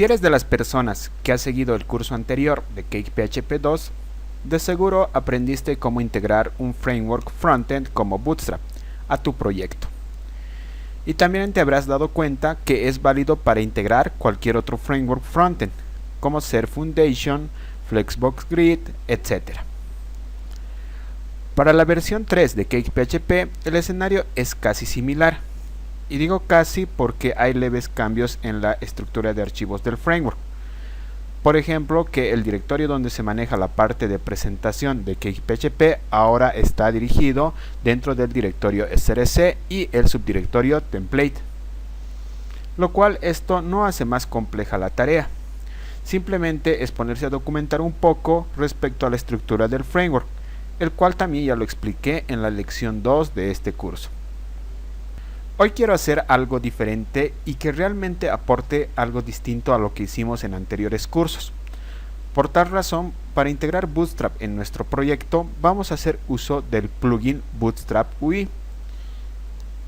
Si eres de las personas que ha seguido el curso anterior de Cake PHP 2, de seguro aprendiste cómo integrar un framework frontend como Bootstrap a tu proyecto. Y también te habrás dado cuenta que es válido para integrar cualquier otro framework frontend, como ser Foundation, Flexbox Grid, etc. Para la versión 3 de Cake PHP, el escenario es casi similar. Y digo casi porque hay leves cambios en la estructura de archivos del framework. Por ejemplo, que el directorio donde se maneja la parte de presentación de Cake PHP ahora está dirigido dentro del directorio src y el subdirectorio template. Lo cual esto no hace más compleja la tarea. Simplemente es ponerse a documentar un poco respecto a la estructura del framework, el cual también ya lo expliqué en la lección 2 de este curso. Hoy quiero hacer algo diferente y que realmente aporte algo distinto a lo que hicimos en anteriores cursos. Por tal razón, para integrar Bootstrap en nuestro proyecto, vamos a hacer uso del plugin Bootstrap UI,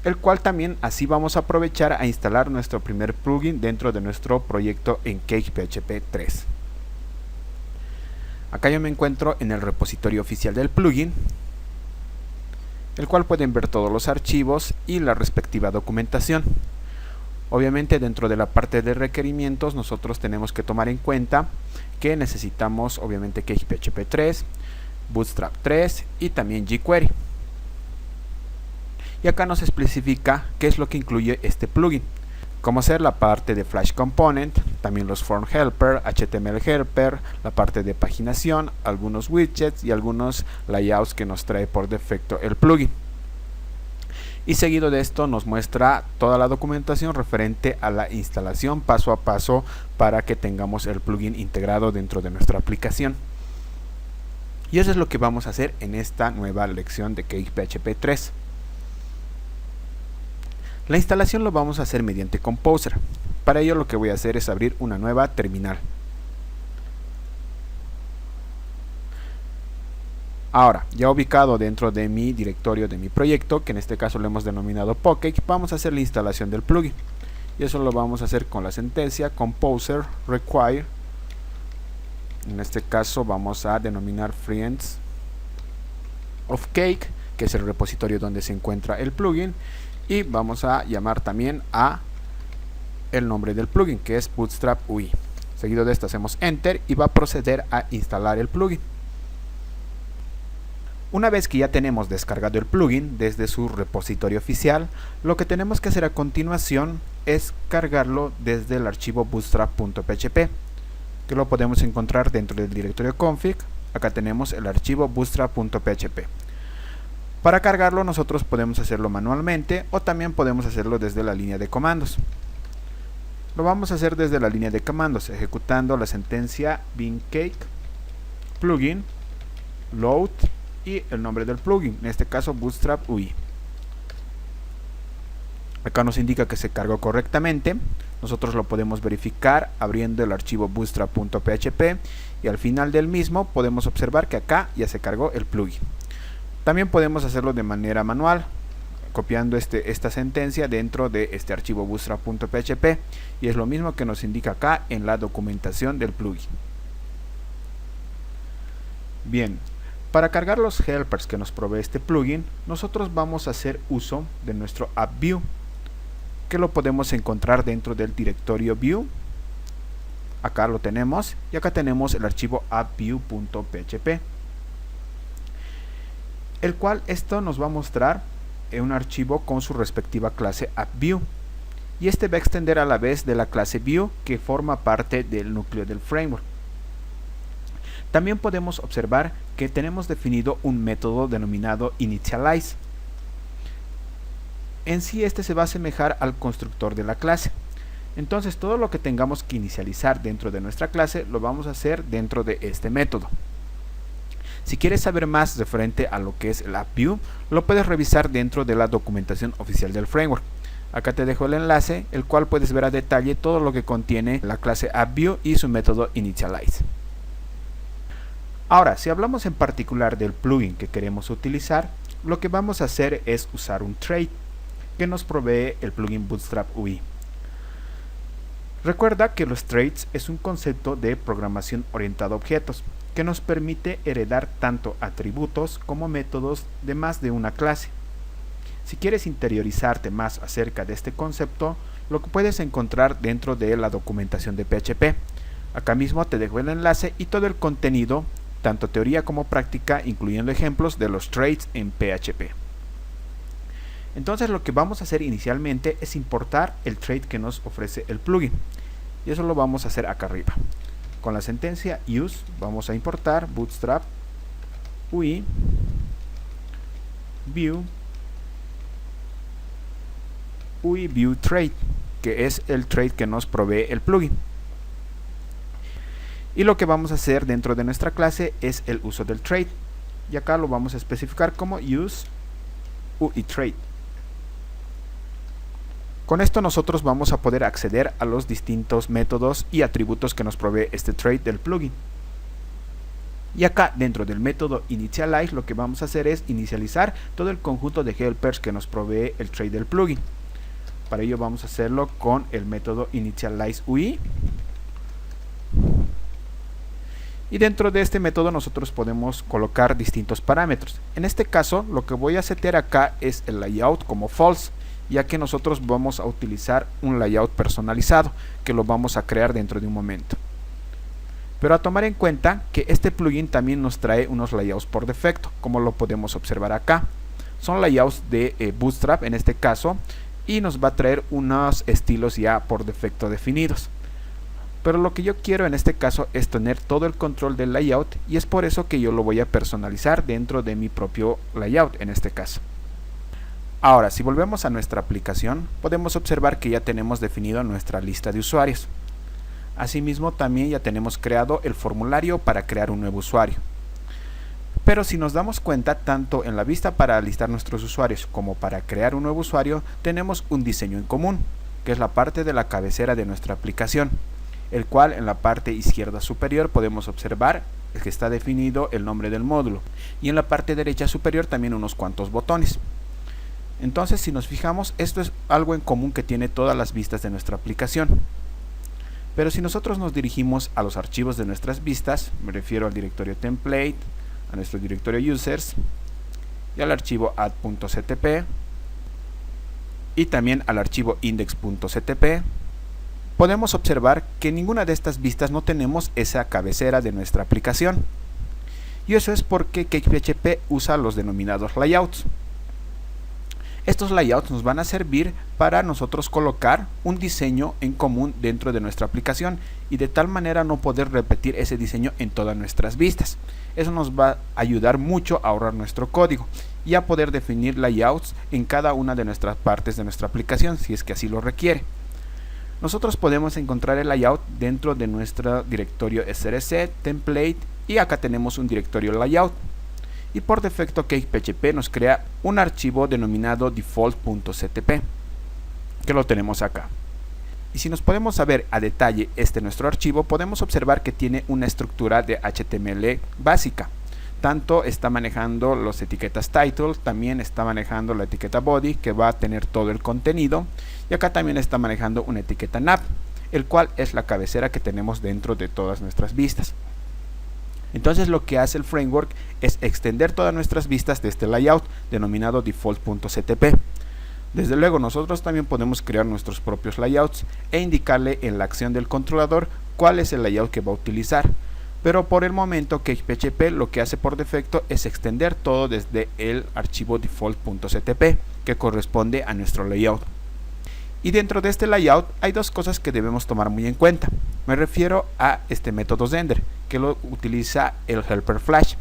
el cual también así vamos a aprovechar a instalar nuestro primer plugin dentro de nuestro proyecto en Cake PHP 3. Acá yo me encuentro en el repositorio oficial del plugin, el cual pueden ver todos los archivos y la respectiva documentación. Obviamente dentro de la parte de requerimientos nosotros tenemos que tomar en cuenta que necesitamos obviamente Cake PHP 3, Bootstrap 3 y también jQuery. Y acá nos especifica qué es lo que incluye este plugin, como ser la parte de Flash Component, también los Form Helper, HTML Helper, la parte de paginación, algunos widgets y algunos layouts que nos trae por defecto el plugin. Y seguido de esto nos muestra toda la documentación referente a la instalación paso a paso para que tengamos el plugin integrado dentro de nuestra aplicación. Y eso es lo que vamos a hacer en esta nueva lección de Cake PHP 3. La instalación lo vamos a hacer mediante Composer. Para ello lo que voy a hacer es abrir una nueva terminal. Ahora, ya ubicado dentro de mi directorio de mi proyecto, que en este caso lo hemos denominado Pocket, vamos a hacer la instalación del plugin. Y eso lo vamos a hacer con la sentencia Composer require. En este caso vamos a denominar Friends of Cake, que es el repositorio donde se encuentra el plugin. Y vamos a llamar también a el nombre del plugin, que es Bootstrap UI. Seguido de esto hacemos Enter y va a proceder a instalar el plugin. Una vez que ya tenemos descargado el plugin desde su repositorio oficial, lo que tenemos que hacer a continuación es cargarlo desde el archivo bootstrap.php, que lo podemos encontrar dentro del directorio config. Acá tenemos el archivo bootstrap.php. Para cargarlo nosotros podemos hacerlo manualmente o también podemos hacerlo desde la línea de comandos. Lo vamos a hacer desde la línea de comandos, ejecutando la sentencia bin cake plugin load y el nombre del plugin, en este caso Bootstrap UI. Acá nos indica que se cargó correctamente. Nosotros lo podemos verificar abriendo el archivo bootstrap.php y al final del mismo podemos observar que acá ya se cargó el plugin. También podemos hacerlo de manera manual, copiando esta sentencia dentro de este archivo bootstrap.php, y es lo mismo que nos indica acá en la documentación del plugin. Bien, para cargar los helpers que nos provee este plugin, nosotros vamos a hacer uso de nuestro AppView, que lo podemos encontrar dentro del directorio view. Acá lo tenemos, y acá tenemos el archivo appview.php, el cual esto nos va a mostrar en un archivo con su respectiva clase AppView, y este va a extender a la vez de la clase View, que forma parte del núcleo del framework. También podemos observar que tenemos definido un método denominado initialize. En sí este se va a asemejar al constructor de la clase. Entonces todo lo que tengamos que inicializar dentro de nuestra clase lo vamos a hacer dentro de este método. Si quieres saber más referente a lo que es el AppView, lo puedes revisar dentro de la documentación oficial del framework. Acá te dejo el enlace, el cual puedes ver a detalle todo lo que contiene la clase AppView y su método initialize. Ahora, si hablamos en particular del plugin que queremos utilizar, lo que vamos a hacer es usar un trait que nos provee el plugin Bootstrap UI. Recuerda que los traits es un concepto de programación orientada a objetos que nos permite heredar tanto atributos como métodos de más de una clase. Si quieres interiorizarte más acerca de este concepto, lo que puedes encontrar dentro de la documentación de PHP. Acá mismo te dejo el enlace y todo el contenido, tanto teoría como práctica, incluyendo ejemplos de los traits en PHP. Entonces lo que vamos a hacer inicialmente es importar el trait que nos ofrece el plugin. Y eso lo vamos a hacer acá arriba. Con la sentencia use vamos a importar bootstrap UI view trait, que es el trait que nos provee el plugin. Y lo que vamos a hacer dentro de nuestra clase es el uso del trait. Y acá lo vamos a especificar como use UI trait. Con esto nosotros vamos a poder acceder a los distintos métodos y atributos que nos provee este trait del plugin. Y acá dentro del método initialize lo que vamos a hacer es inicializar todo el conjunto de helpers que nos provee el trait del plugin. Para ello vamos a hacerlo con el método initialize UI. Y dentro de este método nosotros podemos colocar distintos parámetros. En este caso lo que voy a setear acá es el layout como false, ya que nosotros vamos a utilizar un layout personalizado que lo vamos a crear dentro de un momento. Pero a tomar en cuenta que este plugin también nos trae unos layouts por defecto, como lo podemos observar acá. Son layouts de Bootstrap en este caso, y nos va a traer unos estilos ya por defecto definidos. Pero lo que yo quiero en este caso es tener todo el control del layout, y es por eso que yo lo voy a personalizar dentro de mi propio layout en este caso. Ahora, si volvemos a nuestra aplicación, podemos observar que ya tenemos definido nuestra lista de usuarios. Asimismo, también ya tenemos creado el formulario para crear un nuevo usuario. Pero si nos damos cuenta, tanto en la vista para listar nuestros usuarios como para crear un nuevo usuario, tenemos un diseño en común, que es la parte de la cabecera de nuestra aplicación, el cual en la parte izquierda superior podemos observar que está definido el nombre del módulo, y en la parte derecha superior también unos cuantos botones. Entonces, si nos fijamos, esto es algo en común que tiene todas las vistas de nuestra aplicación. Pero si nosotros nos dirigimos a los archivos de nuestras vistas, me refiero al directorio template, a nuestro directorio users, y al archivo add.ctp, y también al archivo index.ctp, podemos observar que en ninguna de estas vistas no tenemos esa cabecera de nuestra aplicación. Y eso es porque CakePHP usa los denominados layouts. Estos layouts nos van a servir para nosotros colocar un diseño en común dentro de nuestra aplicación y de tal manera no poder repetir ese diseño en todas nuestras vistas. Eso nos va a ayudar mucho a ahorrar nuestro código y a poder definir layouts en cada una de nuestras partes de nuestra aplicación si es que así lo requiere. Nosotros podemos encontrar el layout dentro de nuestro directorio src, template, y acá tenemos un directorio layout. Y por defecto CakePHP nos crea un archivo denominado default.ctp, que lo tenemos acá. Y si nos podemos saber a detalle nuestro archivo, podemos observar que tiene una estructura de HTML básica. Tanto está manejando las etiquetas title, también está manejando la etiqueta body, que va a tener todo el contenido, y acá también está manejando una etiqueta nav, el cual es la cabecera que tenemos dentro de todas nuestras vistas. Entonces lo que hace el framework es extender todas nuestras vistas de este layout denominado default.ctp. Desde luego nosotros también podemos crear nuestros propios layouts e indicarle en la acción del controlador cuál es el layout que va a utilizar. Pero por el momento CakePHP lo que hace por defecto es extender todo desde el archivo default.ctp que corresponde a nuestro layout. Y dentro de este layout hay dos cosas que debemos tomar muy en cuenta. Me refiero a este método Zender, que lo utiliza el helper flash.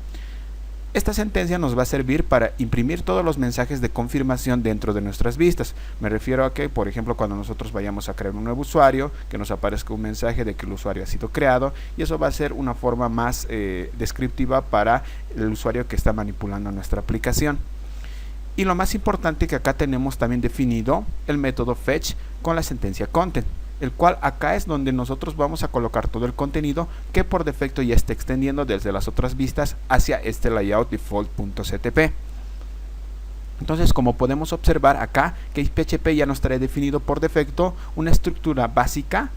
Esta sentencia nos va a servir para imprimir todos los mensajes de confirmación dentro de nuestras vistas. Me refiero a que, por ejemplo, cuando nosotros vayamos a crear un nuevo usuario, que nos aparezca un mensaje de que el usuario ha sido creado, y eso va a ser una forma más descriptiva para el usuario que está manipulando nuestra aplicación. Y lo más importante, que acá tenemos también definido el método fetch con la sentencia content, el cual acá es donde nosotros vamos a colocar todo el contenido que por defecto ya está extendiendo desde las otras vistas hacia este layout default.ctp. Entonces, como podemos observar acá, que PHP ya nos trae definido por defecto una estructura básica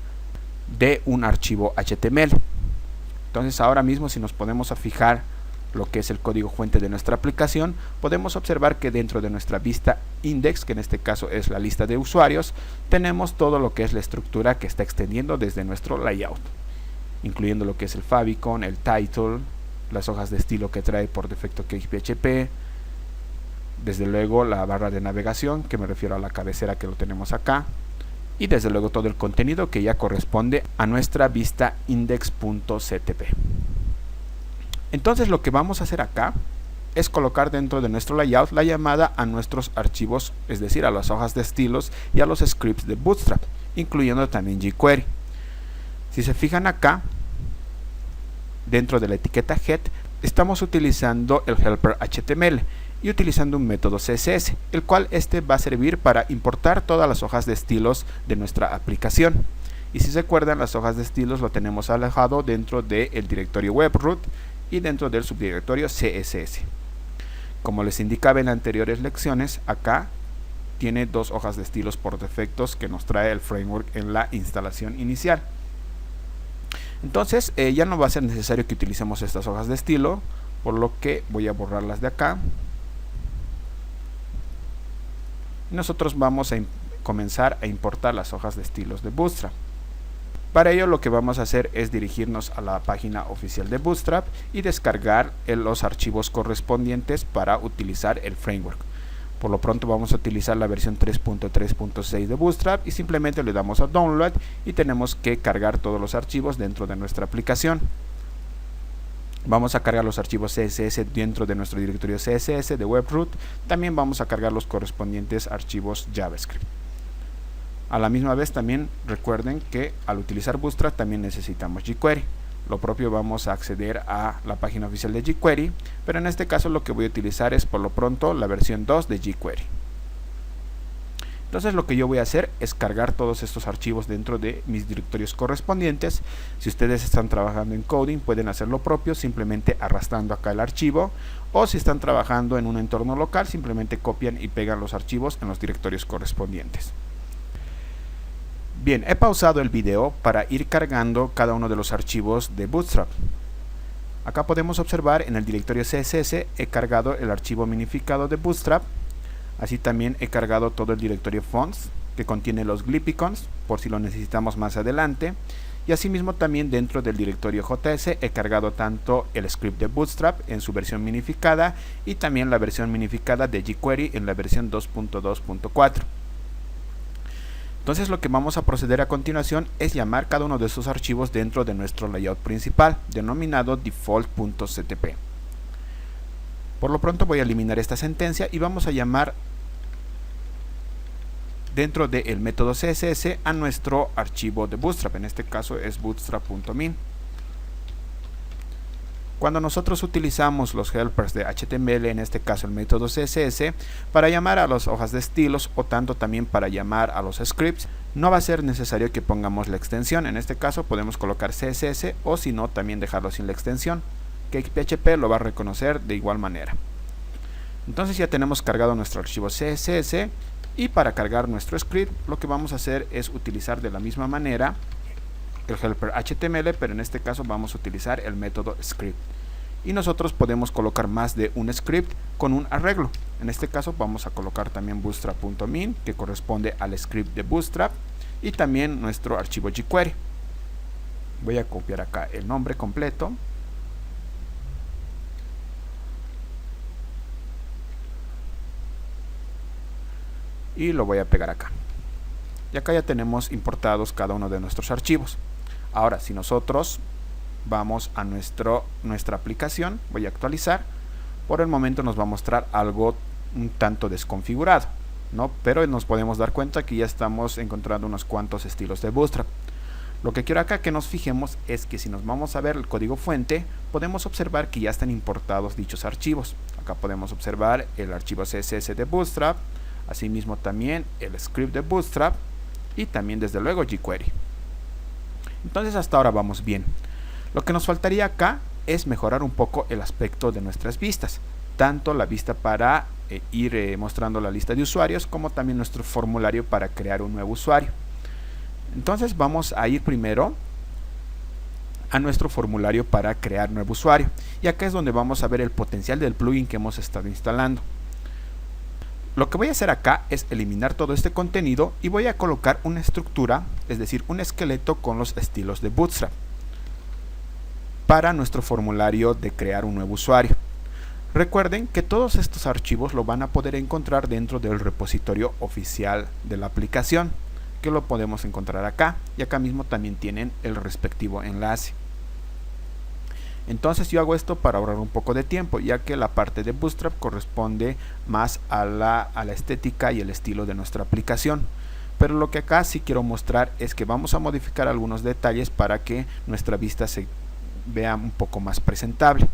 de un archivo HTML. Entonces ahora mismo, si nos ponemos a fijar lo que es el código fuente de nuestra aplicación, podemos observar que dentro de nuestra vista index, que en este caso es la lista de usuarios, tenemos todo lo que es la estructura que está extendiendo desde nuestro layout, incluyendo lo que es el favicon, el title, las hojas de estilo que trae por defecto CakePHP, desde luego la barra de navegación, que me refiero a la cabecera que lo tenemos acá, y desde luego todo el contenido que ya corresponde a nuestra vista index.ctp. Entonces lo que vamos a hacer acá es colocar dentro de nuestro layout la llamada a nuestros archivos, es decir, a las hojas de estilos y a los scripts de Bootstrap, incluyendo también jQuery. Si se fijan acá, dentro de la etiqueta head, estamos utilizando el helper HTML y utilizando un método CSS, el cual va a servir para importar todas las hojas de estilos de nuestra aplicación. Y si se acuerdan, las hojas de estilos lo tenemos alojado dentro del directorio webroot y dentro del subdirectorio CSS. Como les indicaba en anteriores lecciones, acá tiene dos hojas de estilos por defectos que nos trae el framework en la instalación inicial. Entonces ya no va a ser necesario que utilicemos estas hojas de estilo, por lo que voy a borrarlas de acá. Nosotros vamos a comenzar a importar las hojas de estilos de Bootstrap. Para ello lo que vamos a hacer es dirigirnos a la página oficial de Bootstrap y descargar los archivos correspondientes para utilizar el framework. Por lo pronto vamos a utilizar la versión 3.3.6 de Bootstrap y simplemente le damos a Download y tenemos que cargar todos los archivos dentro de nuestra aplicación. Vamos a cargar los archivos CSS dentro de nuestro directorio CSS de webroot. También vamos a cargar los correspondientes archivos JavaScript. A la misma vez también recuerden que al utilizar Bootstrap también necesitamos jQuery. Lo propio, vamos a acceder a la página oficial de jQuery, pero en este caso lo que voy a utilizar es por lo pronto la versión 2 de jQuery. Entonces lo que yo voy a hacer es cargar todos estos archivos dentro de mis directorios correspondientes. Si ustedes están trabajando en coding, pueden hacer lo propio simplemente arrastrando acá el archivo, o si están trabajando en un entorno local, simplemente copian y pegan los archivos en los directorios correspondientes. Bien, he pausado el video para ir cargando cada uno de los archivos de Bootstrap. Acá podemos observar en el directorio CSS he cargado el archivo minificado de Bootstrap. Así también he cargado todo el directorio fonts que contiene los glipicons por si lo necesitamos más adelante. Y asimismo también dentro del directorio JS he cargado tanto el script de Bootstrap en su versión minificada y también la versión minificada de jQuery en la versión 2.2.4. Entonces lo que vamos a proceder a continuación es llamar cada uno de estos archivos dentro de nuestro layout principal, denominado default.ctp. Por lo pronto voy a eliminar esta sentencia y vamos a llamar dentro del método CSS a nuestro archivo de Bootstrap, en este caso es bootstrap.min. Cuando nosotros utilizamos los helpers de HTML, en este caso el método CSS, para llamar a las hojas de estilos o tanto también para llamar a los scripts, no va a ser necesario que pongamos la extensión. En este caso podemos colocar CSS o si no también dejarlo sin la extensión. CakePHP lo va a reconocer de igual manera. Entonces ya tenemos cargado nuestro archivo CSS y para cargar nuestro script lo que vamos a hacer es utilizar de la misma manera el helper HTML, pero en este caso vamos a utilizar el método script. Y nosotros podemos colocar más de un script con un arreglo. En este caso vamos a colocar también bootstrap.min, que corresponde al script de Bootstrap, y también nuestro archivo jQuery. Voy a copiar acá el nombre completo. Y lo voy a pegar acá. Y acá ya tenemos importados cada uno de nuestros archivos. Ahora, si nosotros vamos a nuestra aplicación, voy a actualizar, por el momento nos va a mostrar algo un tanto desconfigurado, ¿no? Pero nos podemos dar cuenta que ya estamos encontrando unos cuantos estilos de Bootstrap. Lo que quiero acá que nos fijemos es que si nos vamos a ver el código fuente, podemos observar que ya están importados dichos archivos. Acá podemos observar el archivo CSS de Bootstrap, asimismo también el script de Bootstrap y también desde luego jQuery. Entonces hasta ahora vamos bien. Lo que nos faltaría acá es mejorar un poco el aspecto de nuestras vistas, tanto la vista para ir mostrando la lista de usuarios como también nuestro formulario para crear un nuevo usuario. Entonces vamos a ir primero a nuestro formulario para crear nuevo usuario, y acá es donde vamos a ver el potencial del plugin que hemos estado instalando. Lo que voy a hacer acá es eliminar todo este contenido y voy a colocar una estructura, es decir, un esqueleto con los estilos de Bootstrap para nuestro formulario de crear un nuevo usuario. Recuerden que todos estos archivos lo van a poder encontrar dentro del repositorio oficial de la aplicación, que lo podemos encontrar acá, y acá mismo también tienen el respectivo enlace. Entonces yo hago esto para ahorrar un poco de tiempo, ya que la parte de Bootstrap corresponde más a la estética y el estilo de nuestra aplicación. Pero lo que acá sí quiero mostrar es que vamos a modificar algunos detalles para que nuestra vista se vea un poco más presentable.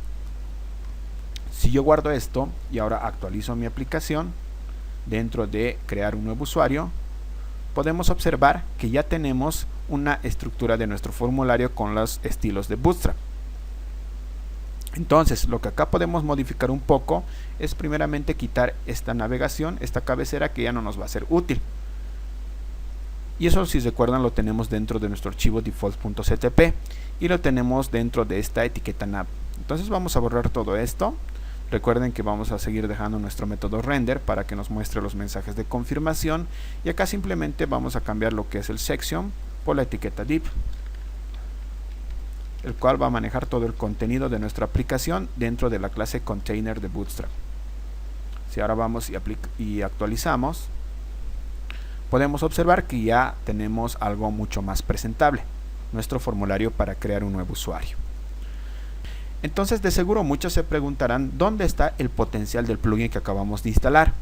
Si yo guardo esto y ahora actualizo mi aplicación, dentro de crear un nuevo usuario, podemos observar que ya tenemos una estructura de nuestro formulario con los estilos de Bootstrap. Entonces lo que acá podemos modificar un poco es primeramente quitar esta navegación, esta cabecera que ya no nos va a ser útil. Y eso, si recuerdan, lo tenemos dentro de nuestro archivo default.ctp y lo tenemos dentro de esta etiqueta nav. Entonces vamos a borrar todo esto. Recuerden que vamos a seguir dejando nuestro método render para que nos muestre los mensajes de confirmación, y acá simplemente vamos a cambiar lo que es el section por la etiqueta div, el cual va a manejar todo el contenido de nuestra aplicación dentro de la clase container de Bootstrap. Si ahora vamos y actualizamos, podemos observar que ya tenemos algo mucho más presentable, nuestro formulario para crear un nuevo usuario. Entonces de seguro muchos se preguntarán dónde está el potencial del plugin que acabamos de instalar.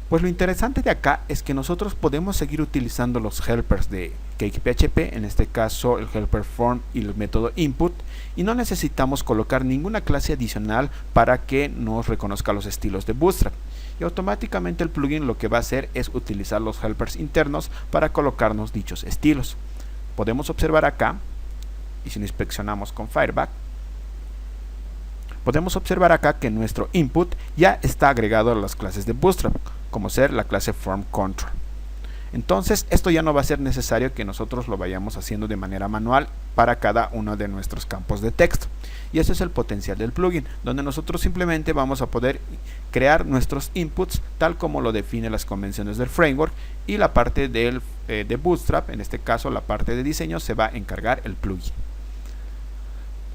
Pues lo interesante de acá es que nosotros podemos seguir utilizando los helpers de CakePHP, en este caso el helper form y el método input, y no necesitamos colocar ninguna clase adicional para que nos reconozca los estilos de Bootstrap. Y automáticamente el plugin lo que va a hacer es utilizar los helpers internos para colocarnos dichos estilos. Podemos observar acá, y si lo inspeccionamos con Fireback, podemos observar acá que nuestro input ya está agregado a las clases de Bootstrap, como ser la clase form control. Entonces esto ya no va a ser necesario que nosotros lo vayamos haciendo de manera manual para cada uno de nuestros campos de texto. Y ese es el potencial del plugin, donde nosotros simplemente vamos a poder crear nuestros inputs tal como lo define las convenciones del framework, y la parte de Bootstrap, en este caso la parte de diseño, se va a encargar el plugin.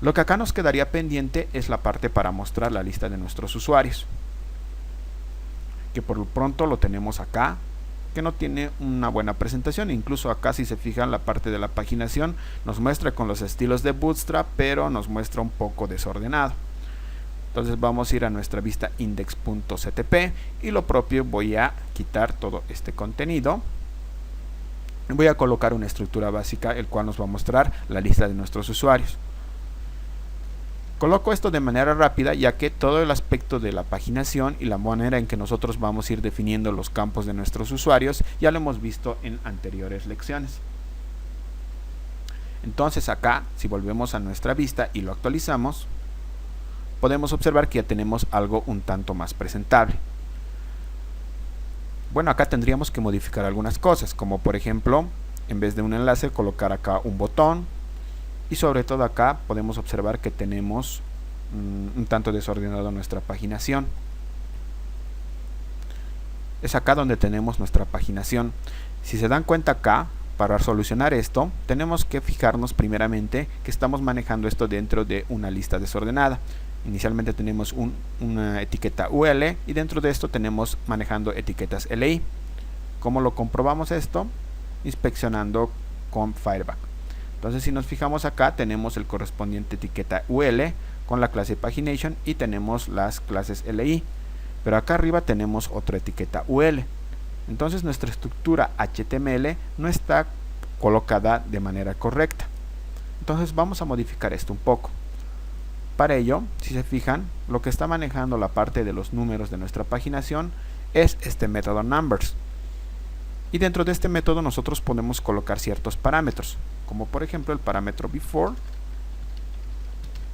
Lo que acá nos quedaría pendiente es la parte para mostrar la lista de nuestros usuarios, que por lo pronto lo tenemos acá, que no tiene una buena presentación. Incluso acá, si se fijan, la parte de la paginación nos muestra con los estilos de Bootstrap, pero nos muestra un poco desordenado. Entonces vamos a ir a nuestra vista index.ctp y lo propio, voy a quitar todo este contenido. Voy a colocar una estructura básica, el cual nos va a mostrar la lista de nuestros usuarios. Coloco esto de manera rápida, ya que todo el aspecto de la paginación y la manera en que nosotros vamos a ir definiendo los campos de nuestros usuarios ya lo hemos visto en anteriores lecciones. Entonces acá, si volvemos a nuestra vista y lo actualizamos, podemos observar que ya tenemos algo un tanto más presentable. Bueno, acá tendríamos que modificar algunas cosas, como por ejemplo, en vez de un enlace, colocar acá un botón. Y sobre todo acá podemos observar que tenemos un tanto desordenado nuestra paginación. Es acá donde tenemos nuestra paginación. Si se dan cuenta acá, para solucionar esto, tenemos que fijarnos primeramente que estamos manejando esto dentro de una lista desordenada. Inicialmente tenemos una etiqueta UL y dentro de esto tenemos manejando etiquetas LI. ¿Cómo lo comprobamos esto? Inspeccionando con Fireback. Entonces si nos fijamos acá, tenemos el correspondiente etiqueta UL con la clase Pagination y tenemos las clases LI, pero acá arriba tenemos otra etiqueta UL. Entonces nuestra estructura HTML no está colocada de manera correcta. Entonces vamos a modificar esto un poco. Para ello, si se fijan, lo que está manejando la parte de los números de nuestra paginación es este método numbers. Y dentro de este método nosotros podemos colocar ciertos parámetros, como por ejemplo el parámetro before,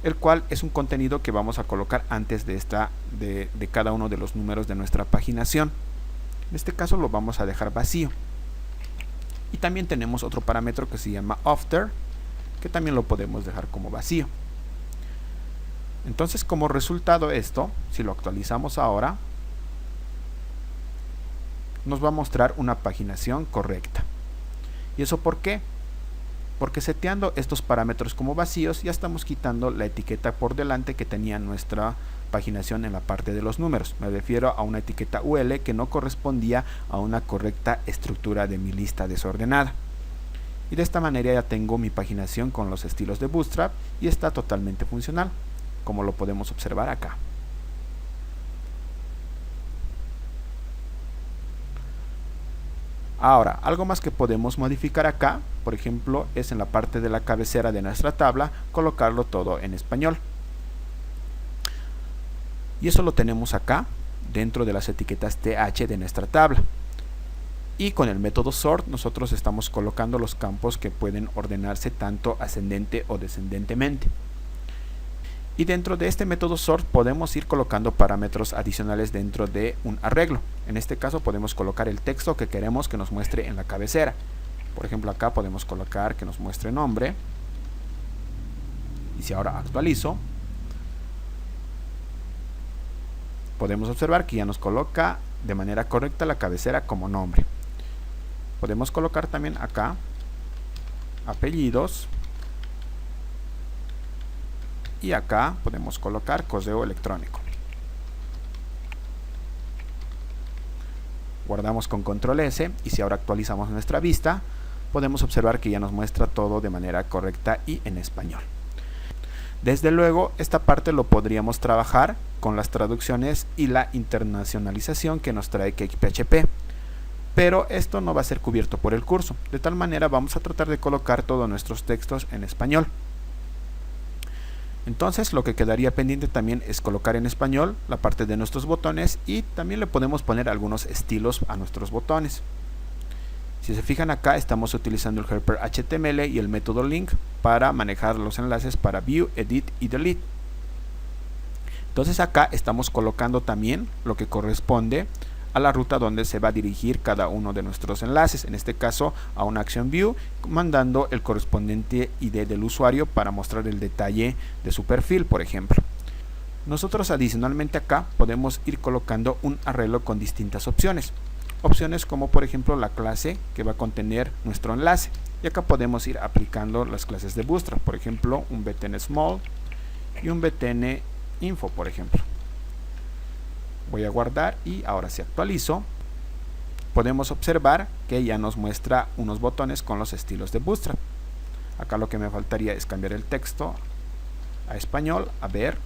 el cual es un contenido que vamos a colocar antes de cada uno de los números de nuestra paginación. En este caso lo vamos a dejar vacío. Y también tenemos otro parámetro que se llama after, que también lo podemos dejar como vacío. Entonces, como resultado esto, si lo actualizamos ahora, nos va a mostrar una paginación correcta. ¿Y eso por qué? Porque seteando estos parámetros como vacíos, ya estamos quitando la etiqueta por delante que tenía nuestra paginación en la parte de los números. Me refiero a una etiqueta UL que no correspondía a una correcta estructura de mi lista desordenada. Y de esta manera ya tengo mi paginación con los estilos de Bootstrap y está totalmente funcional, como lo podemos observar acá. Ahora, algo más que podemos modificar acá, por ejemplo, es en la parte de la cabecera de nuestra tabla, colocarlo todo en español. Y eso lo tenemos acá, dentro de las etiquetas TH de nuestra tabla. Y con el método sort nosotros estamos colocando los campos que pueden ordenarse tanto ascendente o descendentemente. Y dentro de este método sort podemos ir colocando parámetros adicionales dentro de un arreglo. En este caso podemos colocar el texto que queremos que nos muestre en la cabecera. Por ejemplo, acá podemos colocar que nos muestre nombre. Y si ahora actualizo, podemos observar que ya nos coloca de manera correcta la cabecera como nombre. Podemos colocar también acá apellidos. Y acá podemos colocar correo electrónico. Guardamos con control S y si ahora actualizamos nuestra vista, podemos observar que ya nos muestra todo de manera correcta y en español. Desde luego, esta parte lo podríamos trabajar con las traducciones y la internacionalización que nos trae CakePHP. Pero esto no va a ser cubierto por el curso. De tal manera vamos a tratar de colocar todos nuestros textos en español. Entonces lo que quedaría pendiente también es colocar en español la parte de nuestros botones y también le podemos poner algunos estilos a nuestros botones. Si se fijan acá estamos utilizando el helper HTML y el método link para manejar los enlaces para view, edit y delete. Entonces acá estamos colocando también lo que corresponde a la ruta donde se va a dirigir cada uno de nuestros enlaces, en este caso a una acción view, mandando el correspondiente ID del usuario para mostrar el detalle de su perfil, por ejemplo. Nosotros adicionalmente acá podemos ir colocando un arreglo con distintas opciones. Opciones como por ejemplo la clase que va a contener nuestro enlace. Y acá podemos ir aplicando las clases de Bootstrap, por ejemplo un btn small y un btn info, por ejemplo. Voy a guardar y ahora si actualizo, podemos observar que ya nos muestra unos botones con los estilos de Bootstrap. Acá lo que me faltaría es cambiar el texto a español, a ver,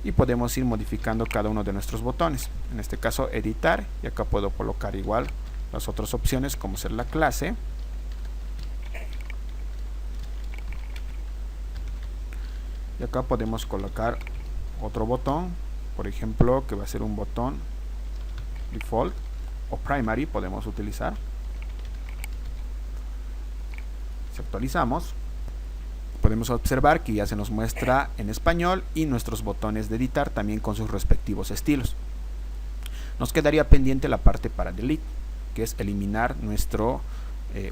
y podemos ir modificando cada uno de nuestros botones. En este caso editar, y acá puedo colocar igual las otras opciones como ser la clase. Y acá podemos colocar otro botón, por ejemplo, que va a ser un botón default o primary, podemos utilizar. Si actualizamos, podemos observar que ya se nos muestra en español y nuestros botones de editar también con sus respectivos estilos. Nos quedaría pendiente la parte para delete, que es eliminar nuestro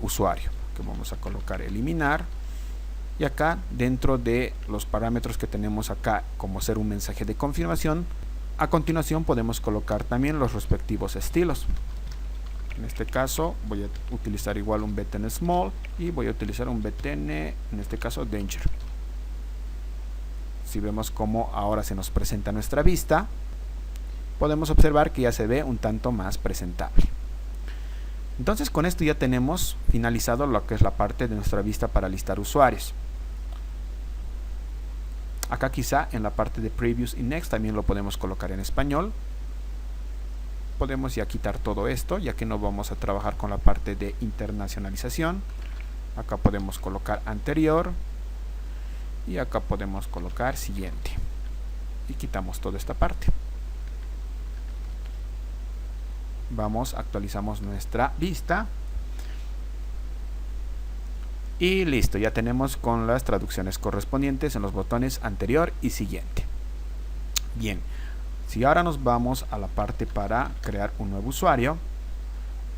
usuario, que vamos a colocar eliminar. Y acá dentro de los parámetros que tenemos acá como ser un mensaje de confirmación, a continuación podemos colocar también los respectivos estilos. En este caso voy a utilizar igual un btn small y voy a utilizar un btn, en este caso danger. Si vemos cómo ahora se nos presenta nuestra vista, podemos observar que ya se ve un tanto más presentable. Entonces con esto ya tenemos finalizado lo que es la parte de nuestra vista para listar usuarios. Acá quizá en la parte de Previous y Next también lo podemos colocar en español. Podemos ya quitar todo esto, ya que no vamos a trabajar con la parte de internacionalización. Acá podemos colocar anterior. Y acá podemos colocar siguiente. Y quitamos toda esta parte. Vamos, actualizamos nuestra vista. Y listo, ya tenemos con las traducciones correspondientes en los botones anterior y siguiente. Bien, si ahora nos vamos a la parte para crear un nuevo usuario,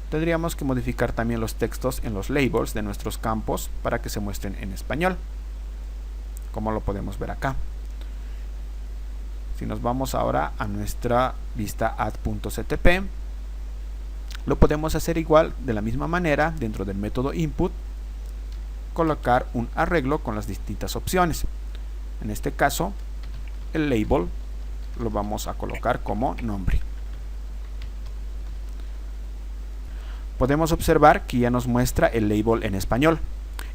tendríamos que modificar también los textos en los labels de nuestros campos para que se muestren en español, como lo podemos ver acá. Si nos vamos ahora a nuestra vista add.ctp, lo podemos hacer igual de la misma manera dentro del método input, colocar un arreglo con las distintas opciones. En este caso, el label lo vamos a colocar como nombre. Podemos observar que ya nos muestra el label en español,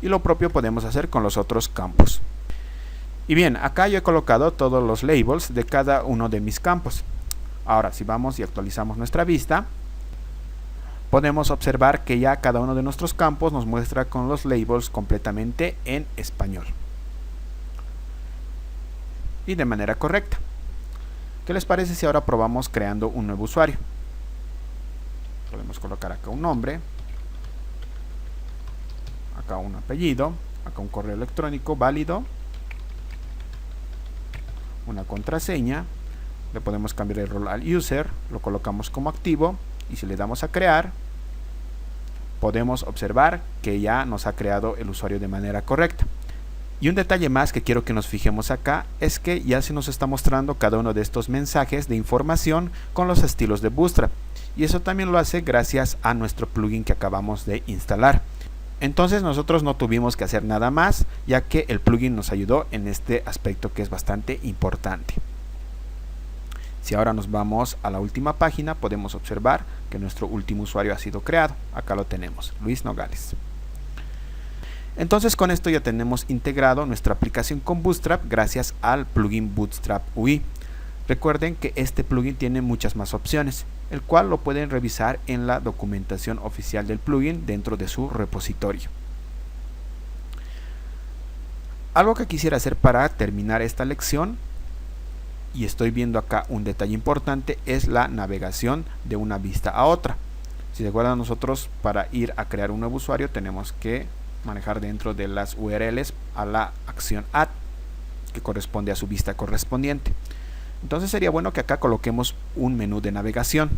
y lo propio podemos hacer con los otros campos. Y bien, acá yo he colocado todos los labels de cada uno de mis campos. Ahora, si vamos y actualizamos nuestra vista, podemos observar que ya cada uno de nuestros campos nos muestra con los labels completamente en español y de manera correcta. ¿Qué les parece si ahora probamos creando un nuevo usuario? Podemos colocar acá un nombre, acá un apellido, acá un correo electrónico válido, una contraseña, le podemos cambiar el rol al user, lo colocamos como activo, y si le damos a crear, podemos observar que ya nos ha creado el usuario de manera correcta. Y un detalle más que quiero que nos fijemos acá es que ya se nos está mostrando cada uno de estos mensajes de información con los estilos de Bootstrap, y eso también lo hace gracias a nuestro plugin que acabamos de instalar. Entonces nosotros no tuvimos que hacer nada más, ya que el plugin nos ayudó en este aspecto que es bastante importante. Si ahora nos vamos a la última página, podemos observar que nuestro último usuario ha sido creado. Acá lo tenemos, Luis Nogales. Entonces con esto ya tenemos integrado nuestra aplicación con Bootstrap gracias al plugin Bootstrap UI. Recuerden que este plugin tiene muchas más opciones, el cual lo pueden revisar en la documentación oficial del plugin dentro de su repositorio. Algo que quisiera hacer para terminar esta lección, y estoy viendo acá un detalle importante, es la navegación de una vista a otra. Si se acuerdan, nosotros para ir a crear un nuevo usuario tenemos que manejar dentro de las URLs a la acción add, que corresponde a su vista correspondiente. Entonces sería bueno que acá coloquemos un menú de navegación,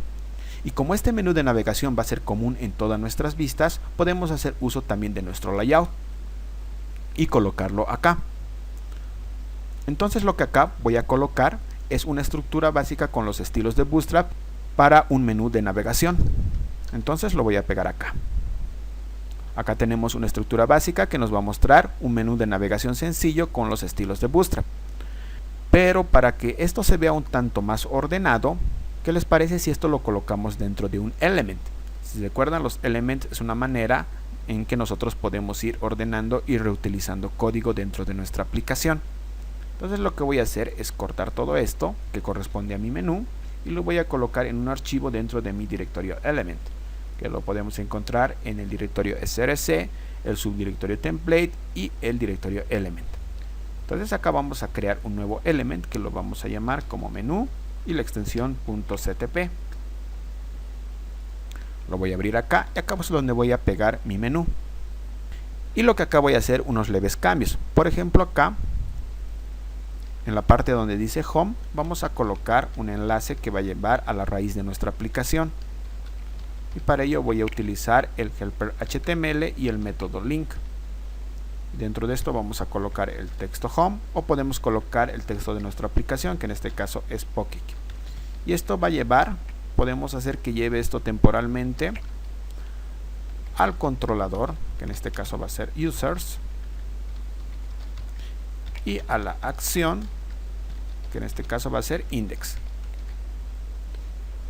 y como este menú de navegación va a ser común en todas nuestras vistas, podemos hacer uso también de nuestro layout y colocarlo acá. Entonces lo que acá voy a colocar es una estructura básica con los estilos de Bootstrap para un menú de navegación. Entonces lo voy a pegar acá. Acá tenemos una estructura básica que nos va a mostrar un menú de navegación sencillo con los estilos de Bootstrap. Pero para que esto se vea un tanto más ordenado, ¿qué les parece si esto lo colocamos dentro de un element? Si se acuerdan, los elements es una manera en que nosotros podemos ir ordenando y reutilizando código dentro de nuestra aplicación. Entonces lo que voy a hacer es cortar todo esto que corresponde a mi menú y lo voy a colocar en un archivo dentro de mi directorio element, que lo podemos encontrar en el directorio src, el subdirectorio template y el directorio element. Entonces acá vamos a crear un nuevo element que lo vamos a llamar como menú y la extensión .ctp. Lo voy a abrir acá y acá es donde voy a pegar mi menú. Y lo que acá voy a hacer unos leves cambios. Por ejemplo, acá en la parte donde dice home vamos a colocar un enlace que va a llevar a la raíz de nuestra aplicación. Y para ello voy a utilizar el helper HTML y el método link. Dentro de esto vamos a colocar el texto home, o podemos colocar el texto de nuestra aplicación, que en este caso es Pocket. Y esto va a llevar, podemos hacer que lleve esto temporalmente al controlador, que en este caso va a ser users, y a la acción, que en este caso va a ser index.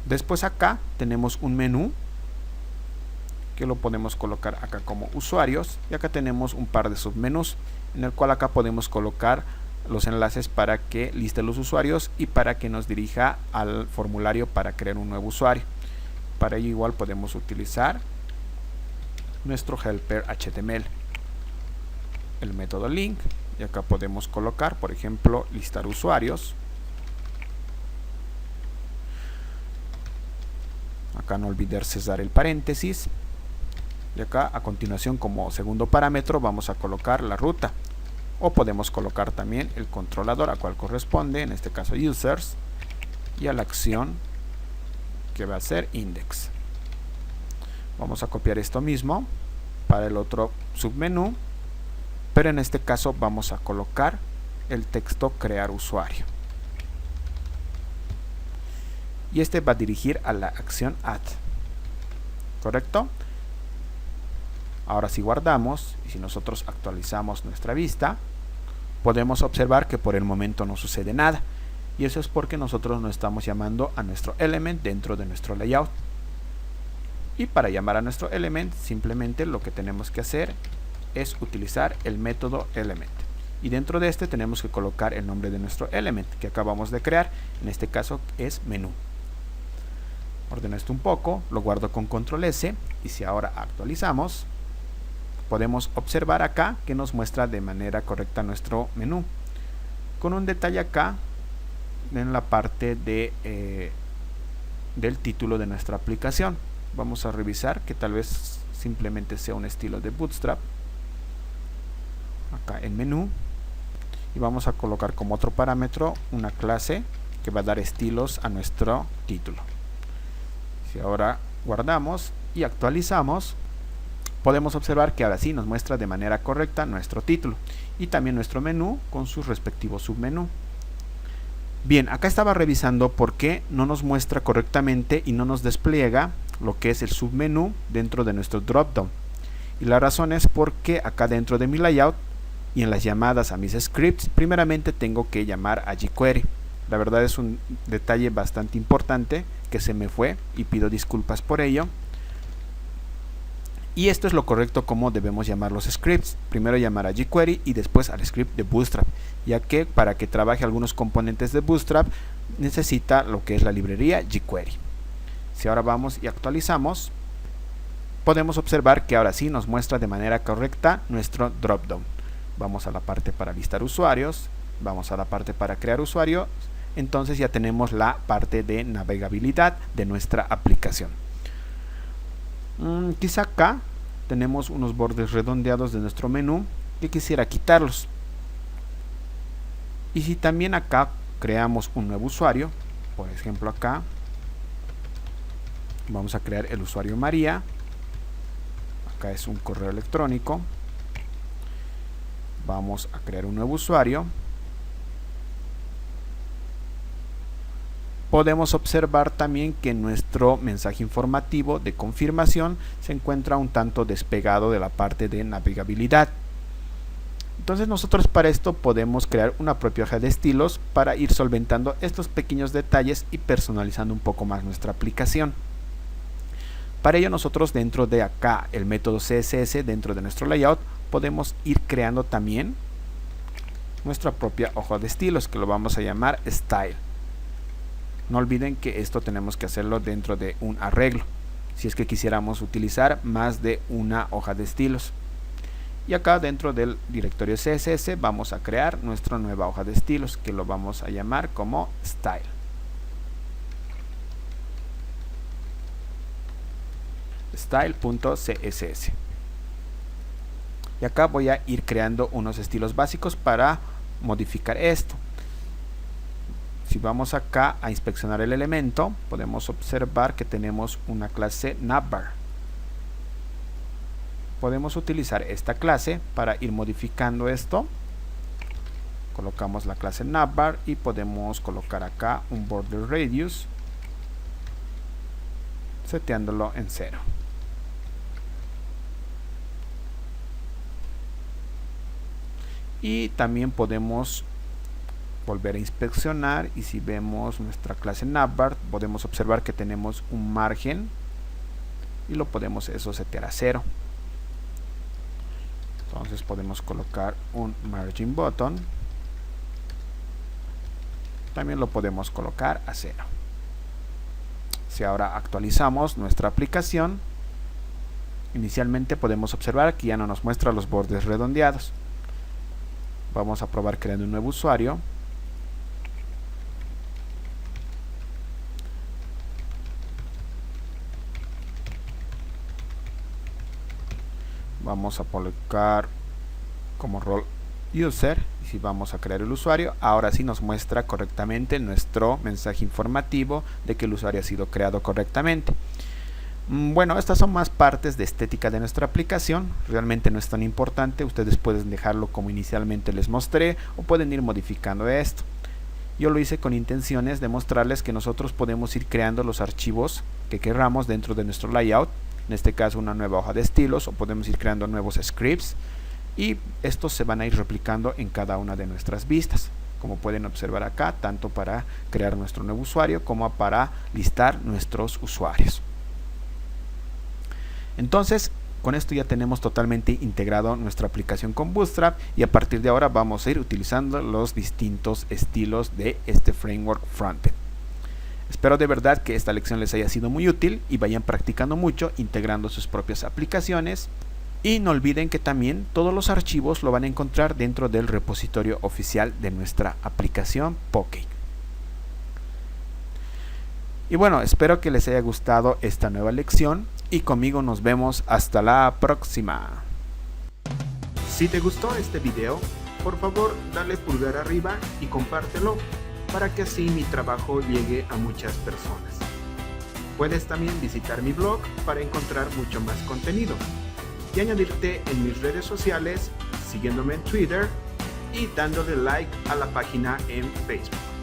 Después acá tenemos un menú que lo podemos colocar acá como usuarios, y acá tenemos un par de submenús en el cual acá podemos colocar los enlaces para que liste los usuarios y para que nos dirija al formulario para crear un nuevo usuario. Para ello igual podemos utilizar nuestro helper HTML, el método link, y acá podemos colocar, por ejemplo, listar usuarios. Acá no olvidar cerrar el paréntesis. Y acá a continuación, como segundo parámetro, vamos a colocar la ruta, o podemos colocar también el controlador a cual corresponde, en este caso users, y a la acción que va a ser index. Vamos a copiar esto mismo para el otro submenú, pero en este caso vamos a colocar el texto crear usuario. Y este va a dirigir a la acción add. ¿Correcto? Ahora si guardamos y si nosotros actualizamos nuestra vista, podemos observar que por el momento no sucede nada. Y eso es porque nosotros no estamos llamando a nuestro element dentro de nuestro layout. Y para llamar a nuestro element, simplemente lo que tenemos que hacer es utilizar el método element. Y dentro de este tenemos que colocar el nombre de nuestro element que acabamos de crear. En este caso es menú. Ordeno esto un poco, lo guardo con control S. Y si ahora actualizamos, podemos observar acá que nos muestra de manera correcta nuestro menú. Con un detalle acá en la parte de, del título de nuestra aplicación. Vamos a revisar que tal vez simplemente sea un estilo de Bootstrap. Acá en menú. Y vamos a colocar como otro parámetro una clase que va a dar estilos a nuestro título. Si ahora guardamos y actualizamos, podemos observar que ahora sí nos muestra de manera correcta nuestro título y también nuestro menú con sus respectivos submenú. Bien, acá estaba revisando por qué no nos muestra correctamente y no nos despliega lo que es el submenú dentro de nuestro dropdown. Y la razón es porque acá dentro de mi layout y en las llamadas a mis scripts, primeramente tengo que llamar a jQuery. La verdad es un detalle bastante importante que se me fue y pido disculpas por ello. Y esto es lo correcto como debemos llamar los scripts. Primero llamar a jQuery y después al script de Bootstrap, ya que para que trabaje algunos componentes de Bootstrap necesita lo que es la librería jQuery. Si ahora vamos y actualizamos, podemos observar que ahora sí nos muestra de manera correcta nuestro dropdown. Vamos a la parte para listar usuarios, vamos a la parte para crear usuario, entonces ya tenemos la parte de navegabilidad de nuestra aplicación. Quizá acá tenemos unos bordes redondeados de nuestro menú que quisiera quitarlos. Y si también acá creamos un nuevo usuario, por ejemplo acá vamos a crear el usuario María. Acá es un correo electrónico. Vamos a crear un nuevo usuario. Podemos observar también que nuestro mensaje informativo de confirmación se encuentra un tanto despegado de la parte de navegabilidad. Entonces nosotros para esto podemos crear una propia hoja de estilos para ir solventando estos pequeños detalles y personalizando un poco más nuestra aplicación. Para ello nosotros dentro de acá el método CSS dentro de nuestro layout podemos ir creando también nuestra propia hoja de estilos que lo vamos a llamar style. No olviden que esto tenemos que hacerlo dentro de un arreglo, si es que quisiéramos utilizar más de una hoja de estilos. Y acá dentro del directorio CSS vamos a crear nuestra nueva hoja de estilos que lo vamos a llamar como style. Style.css. Y acá voy a ir creando unos estilos básicos para modificar esto. Si vamos acá a inspeccionar el elemento, podemos observar que tenemos una clase navbar. Podemos utilizar esta clase para ir modificando esto. Colocamos la clase navbar y podemos colocar acá un border radius, seteándolo en 0. Y también podemos volver a inspeccionar y si vemos nuestra clase navbar podemos observar que tenemos un margen y lo podemos setear a 0. Entonces podemos colocar un margin button, también lo podemos colocar a 0. Si ahora actualizamos nuestra aplicación, inicialmente podemos observar que ya no nos muestra los bordes redondeados. Vamos a probar creando un nuevo usuario. Vamos a colocar como role user y si vamos a crear el usuario, ahora sí nos muestra correctamente nuestro mensaje informativo de que el usuario ha sido creado correctamente. Bueno, estas son más partes de estética de nuestra aplicación, realmente no es tan importante, ustedes pueden dejarlo como inicialmente les mostré o pueden ir modificando esto. Yo lo hice con intenciones de mostrarles que nosotros podemos ir creando los archivos que queramos dentro de nuestro layout, en este caso una nueva hoja de estilos, o podemos ir creando nuevos scripts y estos se van a ir replicando en cada una de nuestras vistas, como pueden observar acá, tanto para crear nuestro nuevo usuario como para listar nuestros usuarios. Entonces, con esto ya tenemos totalmente integrado nuestra aplicación con Bootstrap y a partir de ahora vamos a ir utilizando los distintos estilos de este framework frontend. Espero de verdad que esta lección les haya sido muy útil y vayan practicando mucho integrando sus propias aplicaciones. Y no olviden que también todos los archivos lo van a encontrar dentro del repositorio oficial de nuestra aplicación Poké. Y bueno, espero que les haya gustado esta nueva lección y conmigo nos vemos hasta la próxima. Si te gustó este video, por favor dale pulgar arriba y compártelo para que así mi trabajo llegue a muchas personas. Puedes también visitar mi blog para encontrar mucho más contenido y añadirte en mis redes sociales siguiéndome en Twitter y dándole like a la página en Facebook.